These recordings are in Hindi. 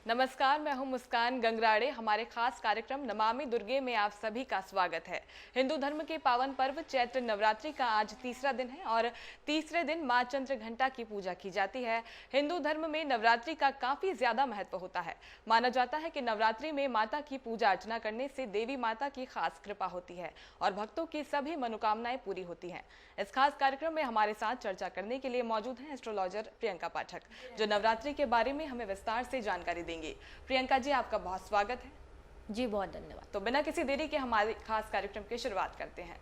नमस्कार, मैं हूं मुस्कान गंगराड़े। हमारे खास कार्यक्रम नमामि दुर्गे में आप सभी का स्वागत है। हिंदू धर्म के पावन पर्व चैत्र नवरात्रि का आज तीसरा दिन है और तीसरे दिन मां चंद्रघंटा की पूजा की जाती है। हिंदू धर्म में नवरात्रि का काफी ज्यादा महत्व होता है। माना जाता है कि नवरात्रि में माता की पूजा अर्चना करने से देवी माता की खास कृपा होती है और भक्तों की सभी मनोकामनाएं पूरी होती हैं। इस खास कार्यक्रम में हमारे साथ चर्चा करने के लिए मौजूद हैं एस्ट्रोलॉजर प्रियंका पाठक, जो नवरात्रि के बारे में हमें विस्तार से जानकारी देंगे। प्रियंका जी, आपका बहुत स्वागत है। जी बहुत धन्यवाद। तो बिना किसी देरी के हमारे खास कार्यक्रम की शुरुआत करते हैं।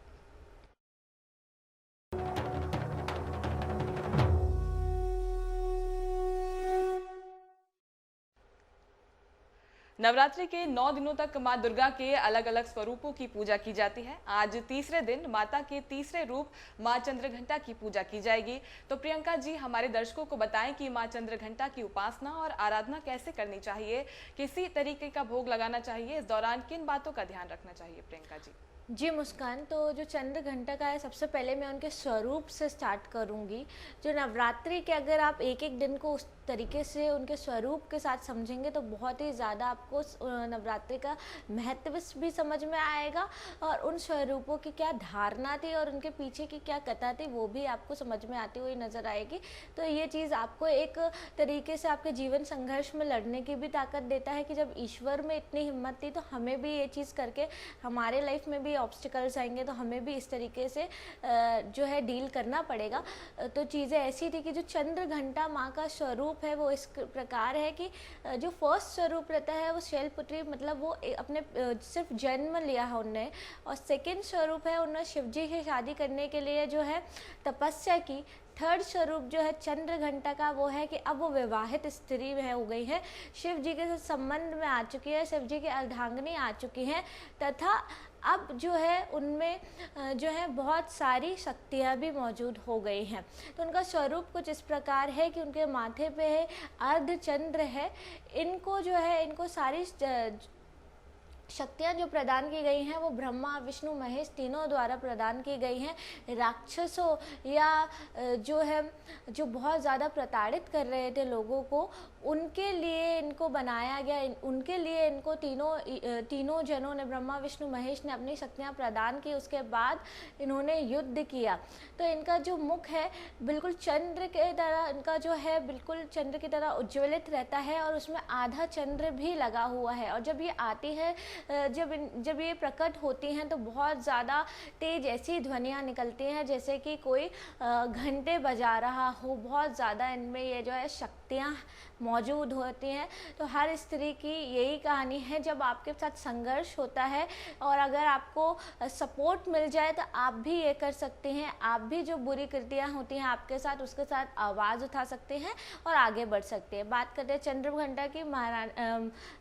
नवरात्रि के 9 दिनों तक मां दुर्गा के अलग अलग स्वरूपों की पूजा की जाती है। आज तीसरे दिन माता के तीसरे रूप मां चंद्रघंटा की पूजा की जाएगी। तो प्रियंका जी, हमारे दर्शकों को बताएं कि मां चंद्रघंटा की उपासना और आराधना कैसे करनी चाहिए, किसी तरीके का भोग लगाना चाहिए, इस दौरान किन बातों का ध्यान रखना चाहिए प्रियंका जी? जी मुस्कान, तो जो चंद्रघंटा का है, सबसे पहले मैं उनके स्वरूप से स्टार्ट करूंगी। जो नवरात्रि के अगर आप एक एक दिन को उस तरीके से उनके स्वरूप के साथ समझेंगे तो बहुत ही ज़्यादा आपको नवरात्रि का महत्व भी समझ में आएगा और उन स्वरूपों की क्या धारणा थी और उनके पीछे की क्या कथा थी वो भी आपको समझ में आती हुई नज़र आएगी। तो ये चीज़ आपको एक तरीके से आपके जीवन संघर्ष में लड़ने की भी ताकत देता है कि जब ईश्वर में इतनी हिम्मत थी तो हमें भी ये चीज़ करके हमारे लाइफ में भी ऑब्स्टिकल्स आएंगे तो हमें भी इस तरीके से जो है डील करना पड़ेगा। तो चीज़ें ऐसी थी कि जो चंद्रघंटा माँ का स्वरूप है वो इस प्रकार है कि जो फर्स्ट स्वरूप रहता है वो शैलपुत्री, मतलब वो अपने सिर्फ जन्म लिया है उनने, और सेकंड स्वरूप है उन्होंने शिवजी से शादी करने के लिए जो है तपस्या की। थर्ड स्वरूप जो है चंद्रघंटा का वो है कि अब वो विवाहित स्त्री में हो गई है, शिव जी के संबंध में आ चुकी है, शिव जी की अर्धांगिनी आ चुकी हैं तथा अब जो है उनमें जो है बहुत सारी शक्तियाँ भी मौजूद हो गई हैं। तो उनका स्वरूप कुछ इस प्रकार है कि उनके माथे पे है अर्धचंद्र है। इनको जो है इनको सारी शक्तियाँ जो प्रदान की गई हैं वो ब्रह्मा विष्णु महेश तीनों द्वारा प्रदान की गई हैं। राक्षसों या जो है जो बहुत ज़्यादा प्रताड़ित कर रहे थे लोगों को, उनके लिए इनको बनाया गया। उनके लिए इनको तीनों जनों ने, ब्रह्मा विष्णु महेश ने अपनी शक्तियाँ प्रदान की। उसके बाद इन्होंने युद्ध किया। तो इनका जो मुख है बिल्कुल चंद्र के तरह, इनका जो है बिल्कुल चंद्र की तरह उज्ज्वलित रहता है और उसमें आधा चंद्र भी लगा हुआ है। और जब ये आती है, जब ये प्रकट होती हैं तो बहुत ज़्यादा तेज ऐसी ध्वनियाँ निकलती हैं जैसे कि कोई घंटे बजा रहा हो। बहुत ज़्यादा इनमें ये जो है शक्तियाँ मौजूद होती हैं। तो हर स्त्री की यही कहानी है, जब आपके साथ संघर्ष होता है और अगर आपको सपोर्ट मिल जाए तो आप भी ये कर सकते हैं। आप भी जो बुरी कृतियाँ होती हैं आपके साथ, उसके साथ आवाज़ उठा सकते हैं और आगे बढ़ सकते हैं। बात करते हैं चंद्रघंटा की,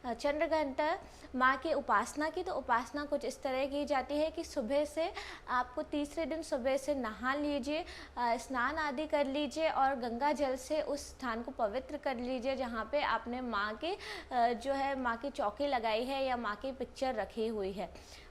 चंद्रघंटा माँ की उपासना की। तो उपासना कुछ इस तरह की जाती है कि सुबह से आपको तीसरे दिन सुबह से नहा लीजिए, स्नान आदि कर लीजिए और गंगा जल से उस स्थान को पवित्र कर लीजिए जहाँ पे आपने माँ के जो है माँ की चौकी लगाई है या माँ की पिक्चर रखी हुई है।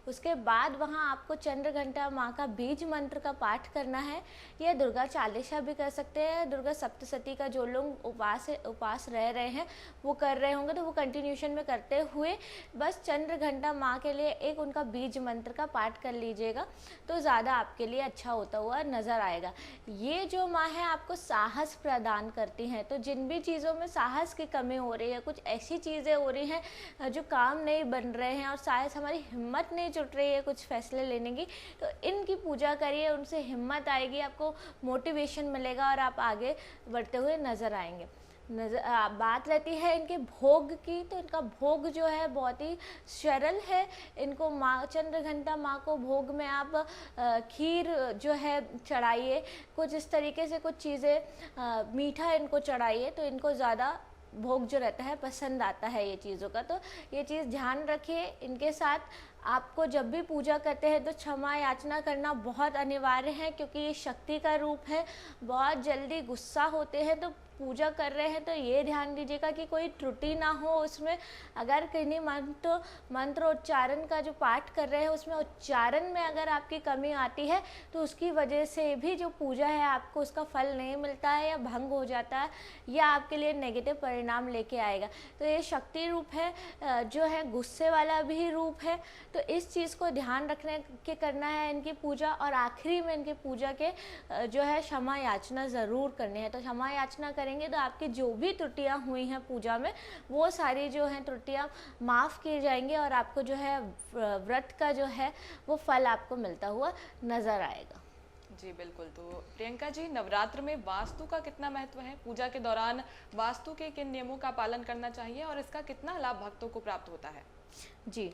उसके बाद वहाँ आपको चंद्रघंटा माँ का बीज मंत्र का पाठ करना है या दुर्गा चालीसा भी कर सकते हैं। दुर्गा सप्तशती का जो लोग उपास रह रहे हैं वो कर रहे होंगे तो वो कंटिन्यूशन में करते हुए बस चंद्रघंटा माँ के लिए एक उनका बीज मंत्र का पाठ कर लीजिएगा तो ज़्यादा आपके लिए अच्छा होता हुआ नज़र आएगा। ये जो माँ है आपको साहस प्रदान करती हैं। तो जिन भी चीज़ों में साहस की कमी हो रही है, कुछ ऐसी चीज़ें हो रही हैं जो काम नहीं बन रहे हैं और शायद हमारी हिम्मत नहीं जुट रही है कुछ फैसले लेने की, तो इनकी पूजा करिए, उनसे हिम्मत आएगी, आपको मोटिवेशन मिलेगा और आप आगे बढ़ते हुए नज़र आएंगे। बात रहती है इनके भोग की, तो इनका भोग जो है बहुत ही सरल है। इनको माँ चंद्रघंटा माँ को भोग में आप खीर जो है चढ़ाइए, कुछ इस तरीके से कुछ चीज़ें मीठा इनको चढ़ाइए तो इनको ज़्यादा भोग जो रहता है पसंद आता है ये चीज़ों का। तो ये चीज़ ध्यान रखिए। इनके साथ आपको जब भी पूजा करते हैं तो क्षमा याचना करना बहुत अनिवार्य है, क्योंकि ये शक्ति का रूप है। बहुत जल्दी गुस्सा होते हैं, तो पूजा कर रहे हैं तो ये ध्यान दीजिएगा कि कोई त्रुटि ना हो उसमें। अगर किन्हीं मंत्र उच्चारण का जो पाठ कर रहे हैं उसमें उच्चारण में अगर आपकी कमी आती है तो उसकी वजह से भी जो पूजा है आपको उसका फल नहीं मिलता है या भंग हो जाता है, या आपके लिए नेगेटिव परिणाम लेके आएगा। तो ये शक्ति रूप है, जो है गुस्से वाला भी रूप है। तो इस चीज़ को ध्यान रखने के करना है इनकी पूजा। और आखिरी में इनकी पूजा के जो है क्षमा याचना ज़रूर करनी है। तो क्षमा याचना करेंगे तो आपकी जो भी त्रुटियां हुई हैं पूजा में, वो सारी जो हैं त्रुटियां माफ़ की जाएंगी और आपको जो है व्रत का जो है वो फल आपको मिलता हुआ नज़र आएगा। जी बिल्कुल। तो प्रियंका जी, नवरात्र में वास्तु का कितना महत्व है? पूजा के दौरान वास्तु के किन नियमों का पालन करना चाहिए और इसका कितना लाभ भक्तों को प्राप्त होता है? जी,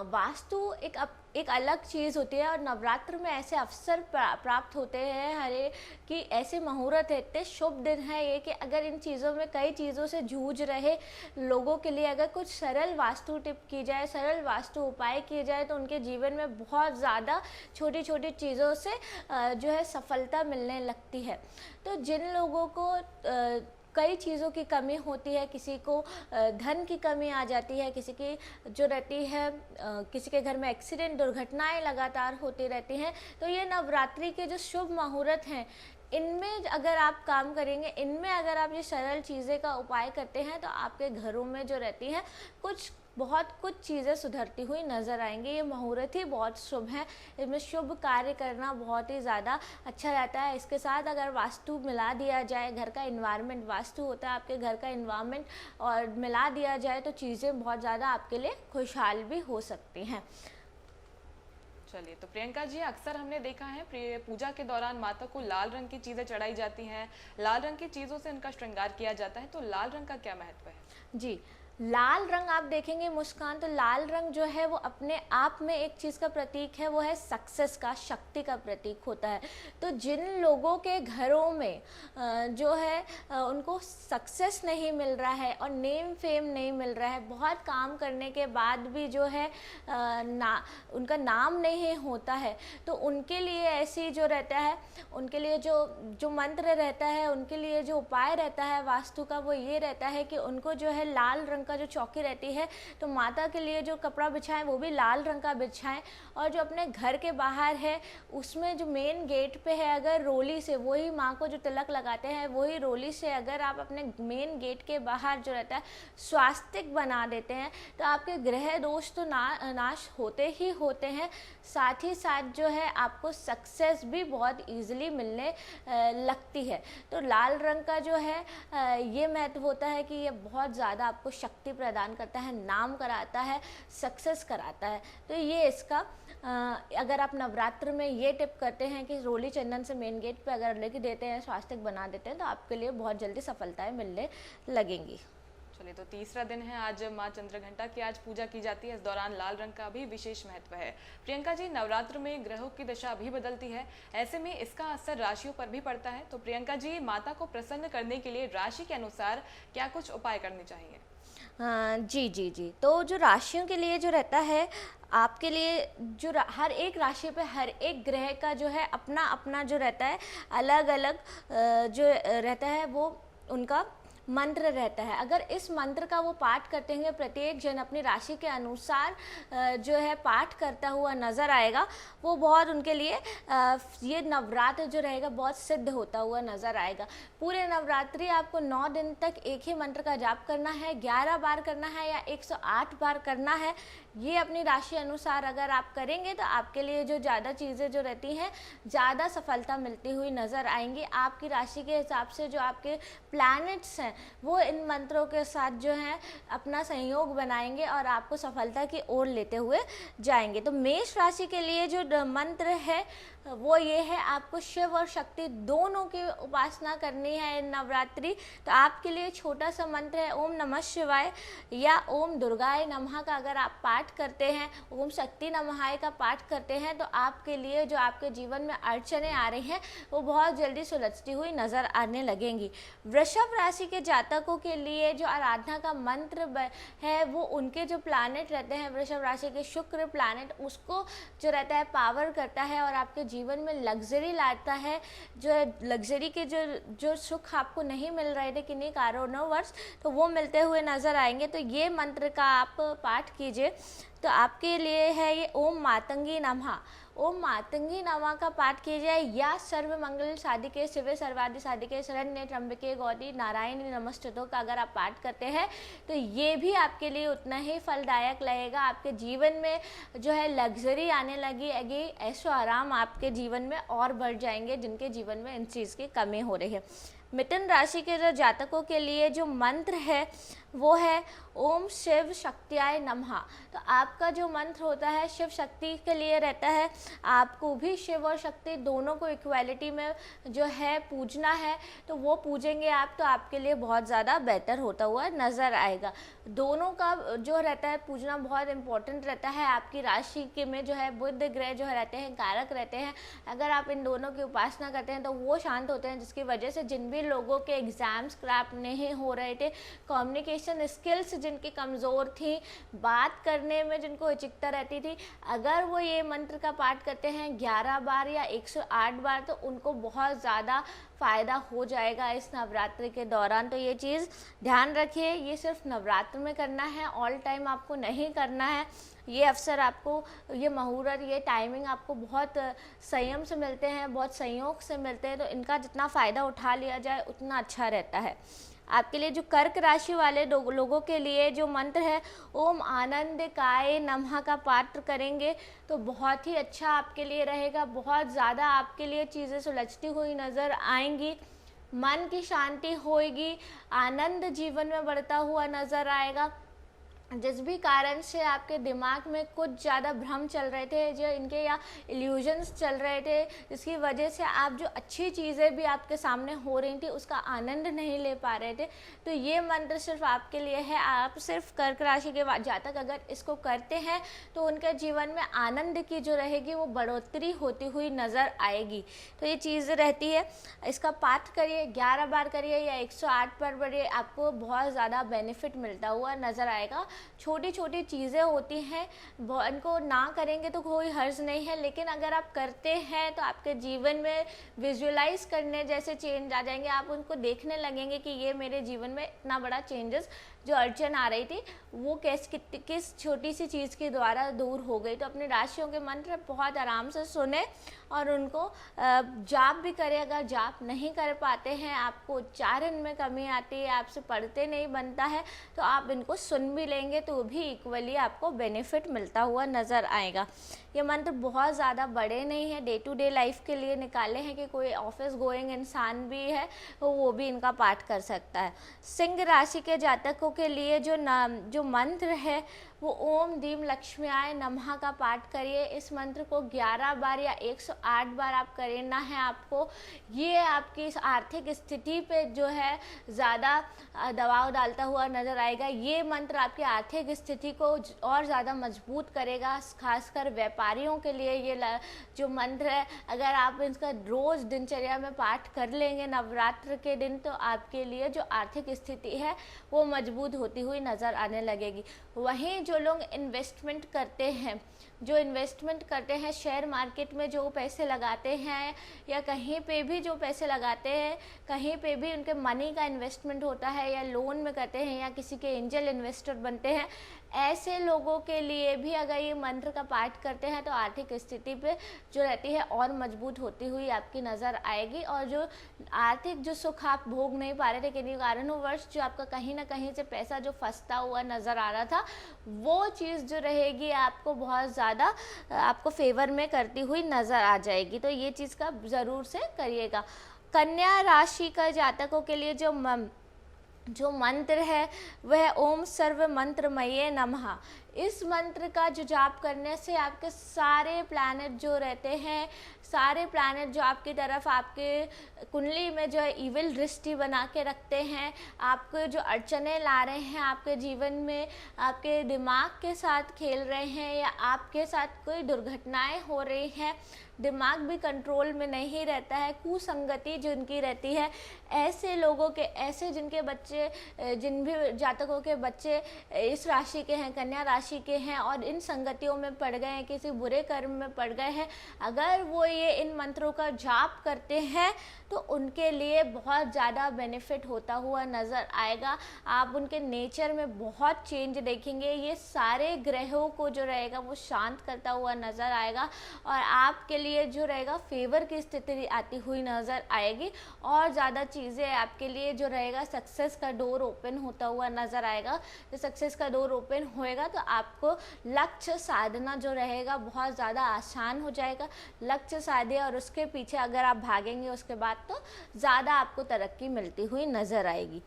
वास्तु एक अलग चीज़ होती है और नवरात्र में ऐसे अवसर प्राप्त होते हैं हरे कि ऐसे मुहूर्त है, इतने शुभ दिन है ये कि अगर इन चीज़ों में कई चीज़ों से जूझ रहे लोगों के लिए अगर कुछ सरल वास्तु टिप की जाए, सरल वास्तु उपाय किए जाए तो उनके जीवन में बहुत ज़्यादा छोटी छोटी चीज़ों से जो है सफलता मिलने लगती है। तो जिन लोगों को कई चीज़ों की कमी होती है, किसी को धन की कमी आ जाती है, किसी की जो रहती है किसी के घर में एक्सीडेंट दुर्घटनाएं लगातार होती रहती हैं, तो ये नवरात्रि के जो शुभ मुहूर्त हैं इनमें अगर आप काम करेंगे, इनमें अगर आप ये सरल चीज़ें का उपाय करते हैं तो आपके घरों में जो रहती हैं बहुत कुछ चीज़ें सुधरती हुई नज़र आएंगी। ये मुहूर्त ही बहुत शुभ है, इसमें शुभ कार्य करना बहुत ही ज़्यादा अच्छा रहता है। इसके साथ अगर वास्तु मिला दिया जाए, घर का इन्वायरमेंट वास्तु होता है आपके घर का इन्वायरमेंट, और मिला दिया जाए तो चीज़ें बहुत ज़्यादा आपके लिए खुशहाल भी हो सकती हैं। चलिए, तो प्रियंका जी, अक्सर हमने देखा है पूजा के दौरान माता को लाल रंग की चीज़ें चढ़ाई जाती हैं, लाल रंग की चीज़ों से इनका श्रृंगार किया जाता है, तो लाल रंग का क्या महत्व है? जी, लाल रंग आप देखेंगे मुस्कान, तो लाल रंग जो है वो अपने आप में एक चीज़ का प्रतीक है, वो है सक्सेस का, शक्ति का प्रतीक होता है। तो जिन लोगों के घरों में जो है उनको सक्सेस नहीं मिल रहा है और नेम फेम नहीं मिल रहा है, बहुत काम करने के बाद भी जो है उनका नाम नहीं होता है, तो उनके लिए ऐसी जो रहता है, उनके लिए जो मंत्र रहता है, उनके लिए जो उपाय रहता है वास्तु का, वो ये रहता है कि उनको जो है लाल रंग का जो चौकी रहती है, तो माता के लिए जो कपड़ा बिछाएं वो भी लाल रंग का बिछाएं। और जो अपने घर के बाहर है उसमें जो मेन गेट पे है, अगर रोली से, वही माँ को जो तिलक लगाते हैं वही रोली से अगर आप अपने मेन गेट के बाहर जो रहता है स्वास्तिक बना देते हैं तो आपके ग्रह दोष तो नाश होते ही होते हैं, साथ ही साथ जो है आपको सक्सेस भी बहुत ईजिली मिलने लगती है। तो लाल रंग का जो है ये महत्व होता है कि ये बहुत ज़्यादा आपको शक्ति प्रदान करता है, नाम कराता है, सक्सेस कराता है। तो ये इसका अगर आप नवरात्र में ये टिप करते हैं कि रोली चंदन से मेन गेट पे अगर लेके देते हैं, स्वास्तिक बना देते हैं, तो आपके लिए बहुत जल्दी सफलताएं मिलने लगेंगी। चलिए, तो तीसरा दिन है आज, माँ चंद्रघंटा की आज पूजा की जाती है। इस दौरान लाल रंग का भी विशेष महत्व है। प्रियंका जी, नवरात्र में ग्रहों की दशा भी बदलती है, ऐसे में इसका असर राशियों पर भी पड़ता है। तो प्रियंका जी, माता को प्रसन्न करने के लिए राशि के अनुसार क्या कुछ उपाय करने चाहिए? जी जी जी, तो जो राशियों के लिए जो रहता है, आपके लिए जो हर एक राशि पे हर एक ग्रह का जो है अपना अपना जो रहता है, अलग अलग जो रहता है वो उनका मंत्र रहता है। अगर इस मंत्र का वो पाठ करते हैं, प्रत्येक जन अपनी राशि के अनुसार जो है पाठ करता हुआ नज़र आएगा, वो बहुत उनके लिए ये नवरात्र जो रहेगा बहुत सिद्ध होता हुआ नज़र आएगा। पूरे नवरात्रि आपको 9 दिन तक एक ही मंत्र का जाप करना है, 11 बार करना है या 108 बार करना है। ये अपनी राशि अनुसार अगर आप करेंगे तो आपके लिए जो ज़्यादा चीज़ें जो रहती हैं, ज़्यादा सफलता मिलती हुई नज़र आएंगी। आपकी राशि के हिसाब से जो आपके प्लैनेट्स हैं वो इन मंत्रों के साथ जो है अपना संयोग बनाएंगे और आपको सफलता की ओर लेते हुए जाएंगे। तो मेष राशि के लिए जो मंत्र है वो ये है, आपको शिव और शक्ति दोनों की उपासना करनी है नवरात्रि। तो आपके लिए छोटा सा मंत्र है, ओम नमः शिवाय या ओम दुर्गाय नमः का अगर आप पाठ करते हैं, ओम शक्ति नमहाय का पाठ करते हैं, तो आपके लिए जो आपके जीवन में अड़चने आ रही हैं वो बहुत जल्दी सुलझती हुई नज़र आने लगेंगी। वृषभ राशि के जातकों के लिए जो आराधना का मंत्र है वो उनके जो प्लैनेट रहते हैं, वृषभ राशि के शुक्र प्लैनेट, उसको जो रहता है पावर करता है और आपके जीवन में लग्जरी लाता है। जो लग्जरी के जो सुख आपको नहीं मिल रहे थे किन्हीं कारणोंवश, तो वो मिलते हुए नजर आएंगे। तो ये मंत्र का आप पाठ कीजिए। तो आपके लिए है ये ओम मातंगी नमः, ओम मातंगी नमः का पाठ कीजिए, या सर्व मंगल साधिके शिवे सर्वादि साधिके शरण्य त्र्यंबके गौरी नारायणी नमस्तुते का अगर आप पाठ करते हैं तो ये भी आपके लिए उतना ही फलदायक लगेगा। आपके जीवन में जो है लग्जरी आने लगेगी, ऐशो आराम आपके जीवन में और बढ़ जाएंगे, जिनके जीवन में इन चीज़ की कमी हो रही है। मिथुन राशि के जो जातकों के लिए जो मंत्र है वो है ओम शिव शक्तियाय नमः। तो आपका जो मंत्र होता है शिव शक्ति के लिए रहता है, आपको भी शिव और शक्ति दोनों को इक्वालिटी में जो है पूजना है, तो वो पूजेंगे आप तो आपके लिए बहुत ज़्यादा बेटर होता हुआ नज़र आएगा। दोनों का जो रहता है पूजना बहुत इंपॉर्टेंट रहता है। आपकी राशि के में जो है बुध ग्रह जो रहते हैं कारक रहते हैं, अगर आप इन दोनों की उपासना करते हैं तो वो शांत होते हैं, जिसकी वजह से जिन भी लोगों के एग्ज़ाम्स क्रैक नहीं हो रहे थे, कम्युनिकेशन स्किल्स जिनकी कमज़ोर थी, बात करने में जिनको हिचकता रहती थी, अगर वो ये मंत्र का पाठ करते हैं 11 बार या 108 बार तो उनको बहुत ज़्यादा फ़ायदा हो जाएगा इस नवरात्रि के दौरान। तो ये चीज़ ध्यान रखिए, ये सिर्फ नवरात्र में करना है, ऑल टाइम आपको नहीं करना है। ये अवसर आपको, ये मुहूर्त, ये टाइमिंग आपको बहुत संयम से मिलते हैं, बहुत संयोग से मिलते हैं, तो इनका जितना फ़ायदा उठा लिया जाए उतना अच्छा रहता है। आपके लिए जो कर्क राशि वाले लोगों के लिए जो मंत्र है ओम आनंदकाय नमः का पाठ करेंगे तो बहुत ही अच्छा आपके लिए रहेगा। बहुत ज़्यादा आपके लिए चीज़ें सुलझती हुई नज़र आएंगी, मन की शांति होएगी, आनंद जीवन में बढ़ता हुआ नज़र आएगा। जिस भी कारण से आपके दिमाग में कुछ ज़्यादा भ्रम चल रहे थे, जो इनके या इल्यूजन्स चल रहे थे, जिसकी वजह से आप जो अच्छी चीज़ें भी आपके सामने हो रही थी उसका आनंद नहीं ले पा रहे थे, तो ये मंत्र सिर्फ आपके लिए है। आप सिर्फ कर्क राशि के जातक अगर इसको करते हैं तो उनके जीवन में आनंद की जो रहेगी वो बढ़ोतरी होती हुई नज़र आएगी। तो ये चीज़ रहती है, इसका पाठ करिए, 11 बार करिए या 108 बार पढ़िए, आपको बहुत ज़्यादा बेनिफिट मिलता हुआ नज़र आएगा। छोटी छोटी चीज़ें होती हैं, इनको ना करेंगे तो कोई हर्ज नहीं है, लेकिन अगर आप करते हैं तो आपके जीवन में विजुअलाइज करने जैसे चेंज आ जाएंगे। आप उनको देखने लगेंगे कि ये मेरे जीवन में इतना बड़ा चेंजेस, जो अड़चन आ रही थी वो किस छोटी सी चीज़ के द्वारा दूर हो गई। तो अपनी राशियों के मंत्र बहुत आराम से सुने और उनको जाप भी करें। अगर जाप नहीं कर पाते हैं, आपको उच्चारण में कमी आती है, आपसे पढ़ते नहीं बनता है, तो आप इनको सुन भी लेंगे तो भी इक्वली आपको बेनिफिट मिलता हुआ नज़र आएगा। ये मंत्र बहुत ज़्यादा बड़े नहीं है, डे टू डे लाइफ के लिए निकाले हैं कि कोई ऑफिस गोइंग इंसान भी है तो वो भी इनका पाठ कर सकता है। सिंह राशि के जातकों के लिए जो मंत्र है वो ओम दीम लक्ष्म्याय नमः का पाठ करिए। इस मंत्र को 11 बार या 108 बार आप करना है आपको। ये आपकी आर्थिक स्थिति पे जो है ज़्यादा दबाव डालता हुआ नज़र आएगा। ये मंत्र आपकी आर्थिक स्थिति को और ज़्यादा मजबूत करेगा, खासकर व्यापारियों के लिए ये जो मंत्र है, अगर आप इसका रोज़ दिनचर्या में पाठ कर लेंगे नवरात्र के दिन, तो आपके लिए जो आर्थिक स्थिति है वो मजबूत होती हुई नज़र आने लगेगी। वहीं जो लोग इन्वेस्टमेंट करते हैं शेयर मार्केट में, जो पैसे लगाते हैं या कहीं पे भी जो पैसे लगाते हैं, कहीं पे भी उनके मनी का इन्वेस्टमेंट होता है या लोन में करते हैं या किसी के एंजल इन्वेस्टर बनते हैं, ऐसे लोगों के लिए भी अगर ये मंत्र का पाठ करते हैं तो आर्थिक स्थिति पे जो रहती है और मजबूत होती हुई आपकी नज़र आएगी। और जो आर्थिक जो सुख आप भोग नहीं पा रहे थे किन्हीं कारणवश, जो आपका कहीं ना कहीं से पैसा जो फंसता हुआ नज़र आ रहा था, वो चीज़ जो रहेगी आपको बहुत ज़्यादा आपको फेवर में करती हुई नज़र आ जाएगी। तो ये चीज़ का ज़रूर से करिएगा। कन्या राशि का जातकों के लिए जो जो मंत्र है वह ओम सर्व मंत्रमये नमः। इस मंत्र का जो जाप करने से आपके सारे प्लैनेट जो रहते हैं, सारे प्लैनेट जो आपकी तरफ आपके कुंडली में जो है इविल दृष्टि बना के रखते हैं, आपको जो अड़चने ला रहे हैं आपके जीवन में, आपके दिमाग के साथ खेल रहे हैं या आपके साथ कोई दुर्घटनाएं हो रही हैं, दिमाग भी कंट्रोल में नहीं रहता है, कुसंगति जिनकी रहती है, ऐसे लोगों के, ऐसे जिनके बच्चे, जिन भी जातकों के बच्चे इस राशि के हैं, कन्या राशि के हैं और इन संगतियों में पड़ गए हैं, किसी बुरे कर्म में पड़ गए हैं, अगर वो ये इन मंत्रों का जाप करते हैं तो उनके लिए बहुत ज़्यादा बेनिफिट होता हुआ नज़र आएगा। आप उनके नेचर में बहुत चेंज देखेंगे, ये सारे ग्रहों को जो रहेगा वो शांत करता हुआ नज़र आएगा और आपके लिए जो रहेगा फेवर की स्थिति आती हुई नज़र आएगी और ज़्यादा चीज़ें आपके लिए जो रहेगा सक्सेस का डोर ओपन होता हुआ नज़र आएगा। जब सक्सेस का डोर ओपन होएगा तो आपको लक्ष्य साधना जो रहेगा बहुत ज़्यादा आसान हो जाएगा। लक्ष्य साधे और उसके पीछे अगर आप भागेंगे उसके बाद तो ज़्यादा आपको तरक्की मिलती हुई नज़र आएगी।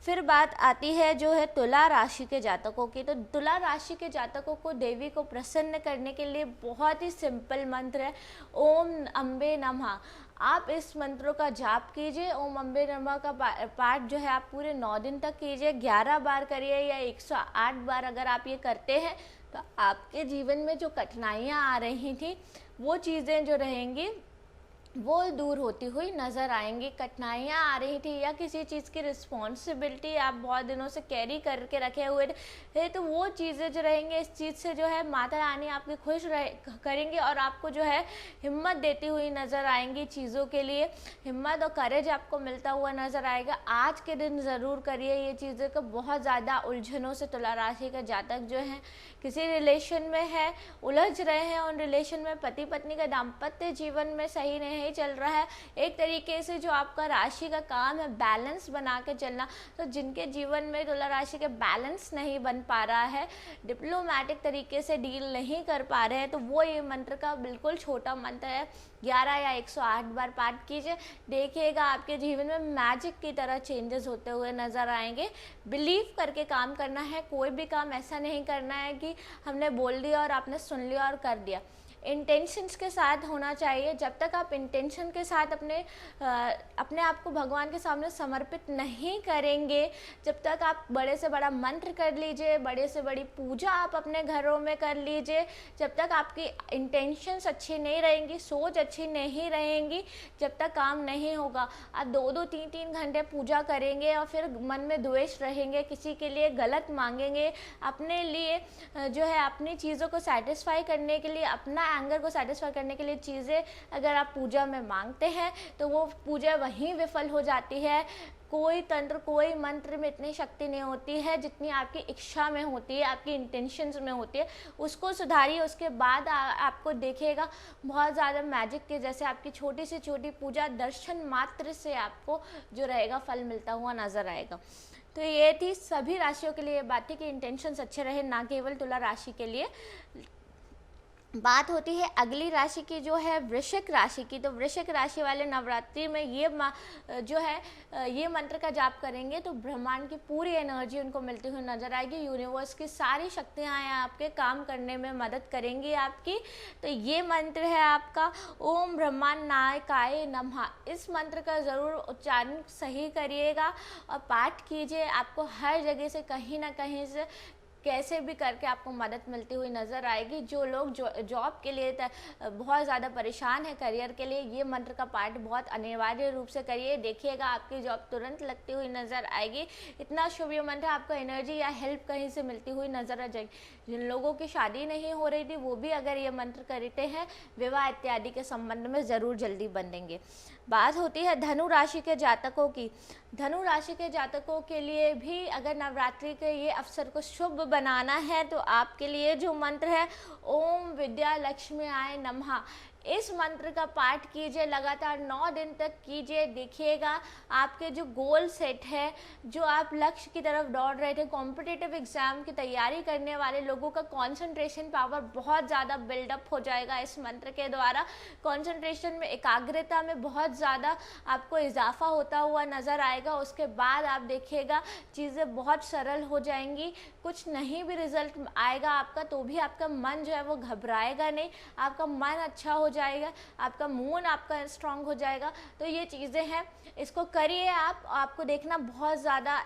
फिर बात आती है जो है तुला राशि के जातकों की। तो तुला राशि के जातकों को देवी को प्रसन्न करने के लिए बहुत ही सिंपल मंत्र है, ओम अम्बे नमः। आप इस मंत्रों का जाप कीजिए। ओम अम्बे नमः का पाठ जो है आप पूरे 9 दिन तक कीजिए, 11 बार करिए या 108 बार अगर आप ये करते हैं तो आपके जीवन में जो कठिनाइयाँ आ रही थी वो चीज़ें जो रहेंगी वो दूर होती हुई नज़र आएंगी। कठिनाइयाँ आ रही थी या किसी चीज़ की रिस्पॉन्सिबिलिटी आप बहुत दिनों से कैरी करके रखे हुए थे तो वो चीज़ें जो रहेंगी, इस चीज़ से जो है माता रानी आपकी खुश करेंगी और आपको जो है हिम्मत देती हुई नज़र आएंगी। चीज़ों के लिए हिम्मत और करेज आपको मिलता हुआ नज़र आएगा। आज के दिन ज़रूर करिए ये चीज़ें को। बहुत ज़्यादा उलझनों से तुला राशि का जातक जो है किसी रिलेशन में है, उलझ रहे हैं, उन रिलेशन में पति पत्नी का दाम्पत्य जीवन में सही नहीं चल रहा है। एक तरीके से जो आपका राशि का काम है बैलेंस बना के चलना, तो जिनके जीवन में तुला राशि के बैलेंस नहीं बन पा रहा है, डिप्लोमेटिक तरीके से डील नहीं कर पा रहे हैं, तो वो ये मंत्र का बिल्कुल छोटा मंत्र है, 11 या 108 बार पाठ कीजिए। देखिएगा आपके जीवन में मैजिक की तरह चेंजेस होते हुए नज़र आएंगे। बिलीव करके काम करना है, कोई भी काम ऐसा नहीं करना है कि हमने बोल दिया और आपने सुन लिया और कर दिया। इंटेंशंस के साथ होना चाहिए। जब तक आप इंटेंशन के साथ अपने आप को भगवान के सामने समर्पित नहीं करेंगे, जब तक आप बड़े से बड़ा मंत्र कर लीजिए, बड़े से बड़ी पूजा आप अपने घरों में कर लीजिए, जब तक आपकी इंटेंशंस अच्छी नहीं रहेंगी, सोच अच्छी नहीं रहेंगी, जब तक काम नहीं होगा। आप 2-2, 3-3 घंटे पूजा करेंगे और फिर मन में द्वेष रहेंगे, किसी के लिए गलत मांगेंगे, अपने लिए जो है अपनी चीज़ों को सेटिस्फाई करने के लिए, अपना एंगर को सेटिस्फाई करने के लिए चीज़ें अगर आप पूजा में मांगते हैं तो वो पूजा वहीं विफल हो जाती है। कोई तंत्र, कोई मंत्र में इतनी शक्ति नहीं होती है जितनी आपकी इच्छा में होती है, आपकी इंटेंशंस में होती है। उसको सुधारिए, उसके बाद आपको देखिएगा बहुत ज़्यादा मैजिक के जैसे आपकी छोटी से छोटी पूजा दर्शन मात्र से आपको जो रहेगा फल मिलता हुआ नज़र आएगा। तो ये थी सभी राशियों के लिए बात थी कि इंटेंशंस अच्छे रहे, ना केवल तुला राशि के लिए। बात होती है अगली राशि की जो है वृश्चिक राशि की। तो वृश्चिक राशि वाले नवरात्रि में ये जो है ये मंत्र का जाप करेंगे तो ब्रह्मांड की पूरी एनर्जी उनको मिलती हुई नजर आएगी। यूनिवर्स की सारी शक्तियाँ आपके काम करने में मदद करेंगी आपकी। तो ये मंत्र है आपका ओम ब्रह्मांड नायकाय नमः। इस मंत्र का ज़रूर उच्चारण सही करिएगा और पाठ कीजिए। आपको हर जगह से कहीं ना कहीं से कैसे भी करके आपको मदद मिलती हुई नज़र आएगी। जो लोग जॉब के लिए बहुत ज़्यादा परेशान है, करियर के लिए, ये मंत्र का पाठ बहुत अनिवार्य रूप से करिए। देखिएगा आपकी जॉब तुरंत लगती हुई नज़र आएगी। इतना शुभ ये मंत्र, आपको एनर्जी या हेल्प कहीं से मिलती हुई नज़र आ जाएगी। जिन लोगों की शादी नहीं हो रही थी वो भी अगर ये मंत्र करते हैं, विवाह इत्यादि के संबंध में ज़रूर जल्दी बनेंगे। बात होती है धनु राशि के जातकों की। धनु राशि के जातकों के लिए भी अगर नवरात्रि के ये अवसर को शुभ बनाना है तो आपके लिए जो मंत्र है ओम विद्या लक्ष्मी आय नमः। इस मंत्र का पाठ कीजिए, लगातार 9 दिन तक कीजिए। देखिएगा आपके जो गोल सेट है, जो आप लक्ष्य की तरफ दौड़ रहे थे, कॉम्पिटिटिव एग्जाम की तैयारी करने वाले लोगों का कंसंट्रेशन पावर बहुत ज़्यादा बिल्डअप हो जाएगा इस मंत्र के द्वारा। कंसंट्रेशन में, एकाग्रता में बहुत ज़्यादा आपको इजाफा होता हुआ नज़र आएगा। उसके बाद आप देखिएगा चीज़ें बहुत सरल हो जाएंगी। कुछ नहीं भी रिजल्ट आएगा आपका तो भी आपका मन जो है वो घबराएगा नहीं, आपका मन अच्छा हो जाएगा, आपका मूड आपका स्ट्रांग हो जाएगा। तो ये चीज़ें हैं, इसको करिए आप, आपको देखना बहुत ज़्यादा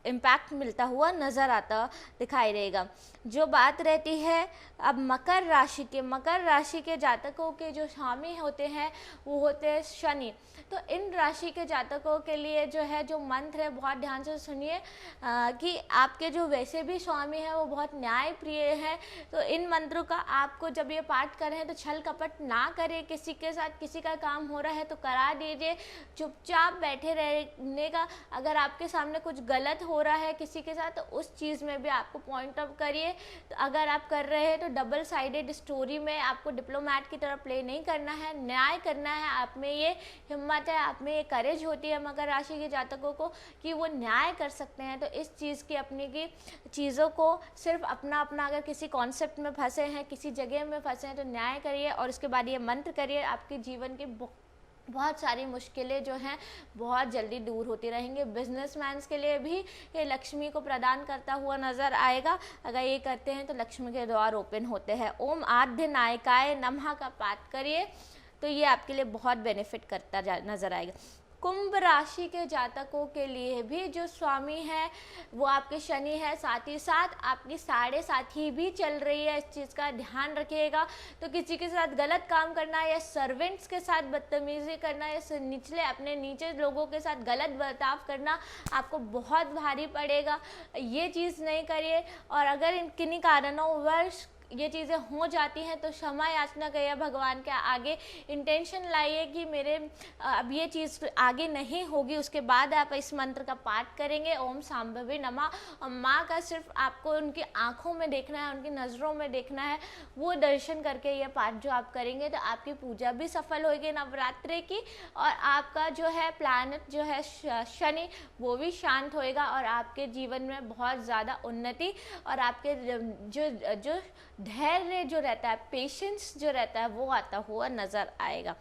इम्पैक्ट मिलता हुआ नज़र आता दिखाई देगा। जो बात रहती है अब मकर राशि के जातकों के जो स्वामी होते हैं वो होते हैं शनि। तो इन राशि के जातकों के लिए जो है जो मंत्र है बहुत ध्यान से सुनिए कि आपके जो वैसे भी स्वामी है वो बहुत न्याय प्रिय है। तो इन मंत्रों का आपको जब ये पाठ करें तो छल कपट ना करें, किसी के साथ किसी का काम हो रहा है तो करा दीजिए, चुपचाप बैठे रहने का। अगर आपके सामने कुछ गलत हो रहा है किसी के साथ तो उस चीज़ में भी आपको पॉइंट आउट करिए। तो अगर आप कर रहे हैं तो डबल साइडेड स्टोरी में आपको डिप्लोमैट की तरह प्ले नहीं करना है, न्याय करना है। आप में ये हिम्मत है, आप में ये करेज होती है मकर राशि के जातकों को कि वो न्याय कर सकते हैं। तो इस चीज़ की अपनी की चीज़ों को सिर्फ अपना अपना अगर किसी कॉन्सेप्ट में फंसे हैं, किसी जगह में फंसे हैं तो न्याय करिए और उसके बाद ये मंत्र करिए। आपके जीवन की बहुत सारी मुश्किलें जो हैं बहुत जल्दी दूर होती रहेंगी। बिजनेसमैन के लिए भी ये लक्ष्मी को प्रदान करता हुआ नज़र आएगा। अगर ये करते हैं तो लक्ष्मी के द्वार ओपन होते हैं। ओम आद्य नायकाय नमः का पाठ करिए तो ये आपके लिए बहुत बेनिफिट करता नज़र आएगा। कुंभ राशि के जातकों के लिए भी जो स्वामी है वो आपके शनि है, साथ ही साथ आपकी साढ़े साथी भी चल रही है। इस चीज़ का ध्यान रखिएगा। तो किसी के साथ गलत काम करना या सर्वेंट्स के साथ बदतमीजी करना या निचले अपने नीचे लोगों के साथ गलत बर्ताव करना आपको बहुत भारी पड़ेगा। ये चीज़ नहीं करिए। और अगर इन किन्हीं कारणोंवश ये चीज़ें हो जाती हैं तो क्षमा याचना करिए भगवान के आगे। इंटेंशन लाइए कि मेरे अब ये चीज़ आगे नहीं होगी। उसके बाद आप इस मंत्र का पाठ करेंगे, ओम सांभवी नमः। और माँ का सिर्फ आपको उनकी आँखों में देखना है, उनकी नज़रों में देखना है। वो दर्शन करके ये पाठ जो आप करेंगे तो आपकी पूजा भी सफल होगी नवरात्रि की। और आपका जो है प्लैनेट जो है शनि वो भी शांत होएगा और आपके जीवन में बहुत ज़्यादा उन्नति और आपके जो धैर्य जो रहता है, पेशेंस जो रहता है वो आता हुआ नज़र आएगा।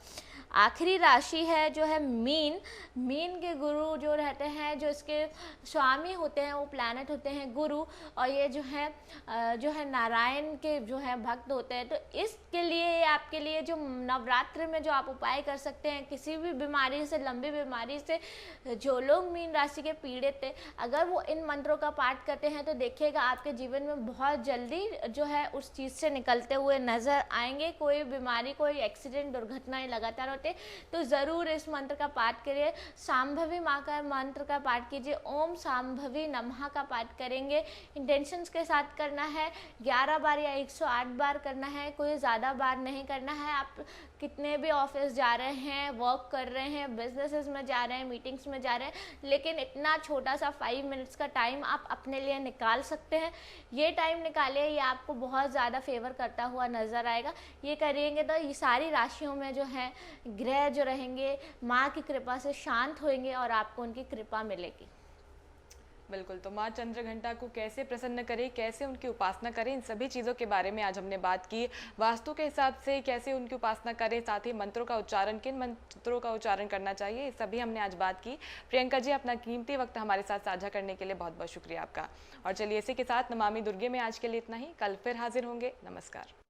आखिरी राशि है जो है मीन के गुरु जो रहते हैं, जो इसके स्वामी होते हैं वो प्लैनेट होते हैं गुरु। और ये जो है नारायण के जो है भक्त होते हैं। तो इसके लिए आपके लिए जो नवरात्र में जो आप उपाय कर सकते हैं, किसी भी बीमारी से, लंबी बीमारी से जो लोग मीन राशि के पीड़ित थे, अगर वो इन मंत्रों का पाठ करते हैं तो देखिएगा आपके जीवन में बहुत जल्दी जो है उस चीज़ से निकलते हुए नज़र आएंगे। कोई बीमारी, कोई एक्सीडेंट, दुर्घटनाएं लगातार होते तो ज़रूर इस मंत्र का पाठ करिए। सांभवी माँ का मंत्र का पाठ कीजिए, ओम सांभवी नमः का पाठ करेंगे। इंटेंशंस के साथ करना है, 11 बार या 108 बार करना है, कोई ज़्यादा बार नहीं करना है। आप कितने भी ऑफिस जा रहे हैं, वर्क कर रहे हैं, बिजनेसेस में जा रहे हैं, मीटिंग्स में जा रहे हैं, लेकिन इतना छोटा सा 5 मिनट्स का टाइम आप अपने लिए निकाल सकते हैं। ये टाइम निकालिए, ये आपको बहुत ज़्यादा फेवर करता हुआ नज़र आएगा। ये करेंगे तो ये सारी राशियों में जो है ग्रह जो रहेंगे माँ की कृपा से शांत होंगे और आपको उनकी कृपा मिलेगी। बिल्कुल। तो माँ चंद्रघंटा को कैसे प्रसन्न करें, कैसे उनकी उपासना करें, इन सभी चीज़ों के बारे में आज हमने बात की। वास्तु के हिसाब से कैसे उनकी उपासना करें, साथ ही मंत्रों का उच्चारण, किन मंत्रों का उच्चारण करना चाहिए, सभी हमने आज बात की। प्रियंका जी, अपना कीमती वक्त हमारे साथ साझा करने के लिए बहुत बहुत शुक्रिया आपका। और चलिए इसी के साथ नमामि दुर्गे में आज के लिए इतना ही। कल फिर हाजिर होंगे। नमस्कार।